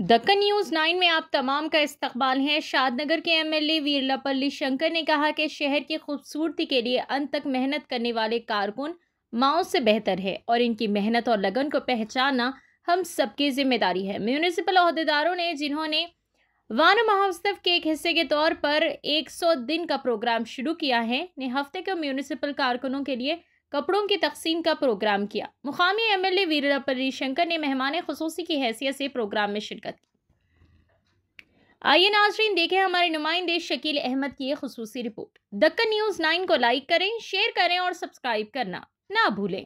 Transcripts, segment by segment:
Deccan news 9 में आप तमाम का इस्तकबाल है। शादनगर के एमएलए वीरलापल्ली शंकर ने कहा कि शहर की खूबसूरती के लिए अंत तक मेहनत करने वाले कारकुन माओ से बेहतर है और इनकी मेहनत और लगन को पहचानना हम सबकी जिम्मेदारी है। म्यूनिसिपल अहदेदारों ने जिन्होंने वान महोत्सव के एक हिस्से के तौर पर 100 दिन का प्रोग्राम शुरू किया है ने हफ्ते के म्यूनिसिपल कारकुनों के लिए कपड़ों की तकसीम का प्रोग्राम किया। मुकामी एमएलए वीरलापल्ली शंकर ने मेहमान खुसूसी की हैसियत से प्रोग्राम में शिरकत की। आइए नाजरीन देखें हमारे नुमाइंदे शकील अहमद की एक खुसूसी रिपोर्ट। दक्कन न्यूज़ 9 को लाइक करें, शेयर करें और सब्सक्राइब करना ना भूलें।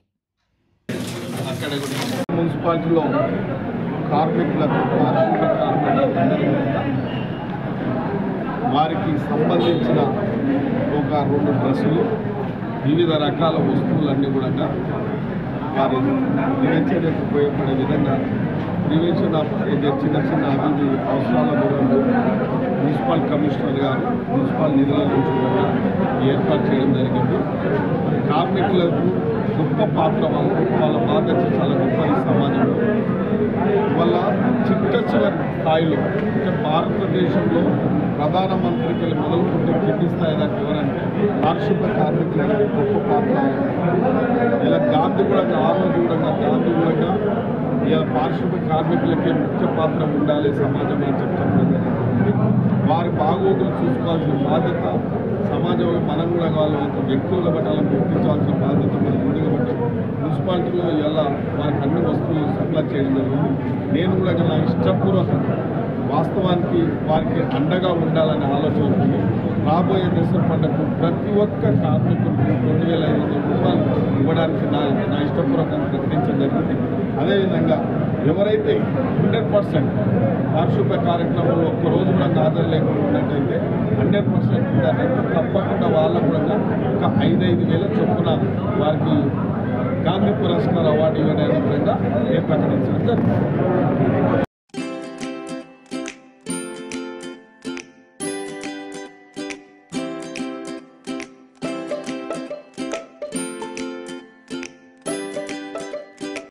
మున్సిపాలిటీలో కార్మికులకు వారికి సంబంధించిన ఒక 2 డ్రెస్సులు వివిధ రకాల వస్తువులన్నీ కూడా వారి దినచర్యకు ఉపయోగపడే విధంగా ప్రివెన్షన్ ఆఫ్ చిన్న చిన్న అభివృద్ధి అవసరాల దూరంలో మున్సిపల్ కమిషనర్ గారు మున్సిపల్ నిధుల నుంచి కూడా ఏర్పాటు చేయడం జరిగింది. కార్మికులకు గొప్ప పాత్ర వాళ్ళ బాధ్యత చాలా గొప్పది సమాజంలో. వల్ల చిట్ట చివరి స్థాయిలో అంటే భారతదేశంలో ప్రధానమంత్రికి మొదలుకుంటే కింది స్థాయి దాకా ఎవరంటే పారిశుద్ధ కార్మికులకి గొప్ప పాత్ర. ఇలా గాంధీ కూడా ఆ రోజు కూడా గాంధీ కూడా ఇలా పారిశుద్ధ కార్మికులకే ముఖ్య పాత్ర ఉండాలి సమాజం అని చెప్తున్నారు. వారి బాగోగులు చూసుకోవాల్సిన బాధ్యత సమాజంలో మనం కూడా వాళ్ళ వ్యక్తుల బట్టాలను గుర్తించాల్సిన బాధ్యత మనకు ఉంది. కాబట్టి మున్సిపాలిటీలో ఇలా వారికి అన్ని వస్తువులు సప్లై చేయడం జరిగింది. నేను కూడా నా ఇష్టపూర్వకంగా వాస్తవానికి వారికి అండగా ఉండాలనే ఆలోచన ఉంది. రాబోయే దసరా పండుగకు ప్రతి ఒక్క కార్మికులకు 2500 రూపాయలు ఇవ్వడానికి నా ఇష్టపూర్వకంగా ప్రకటించడం జరిగింది. అదేవిధంగా ఎవరైతే 100% పారిశుద్ధ కార్యక్రమంలో ఒక్కరోజు కూడా హాజరు లేకుండా ఉన్నట్టయితే 100% కూడా తప్పకుండా వాళ్ళకు కూడా ఒక 5,000 చొప్పున వారికి గాంధీ పురస్కార్ అవార్డు ఇవ్వడానికి కూడా నేను ప్రకటించడం జరిగింది.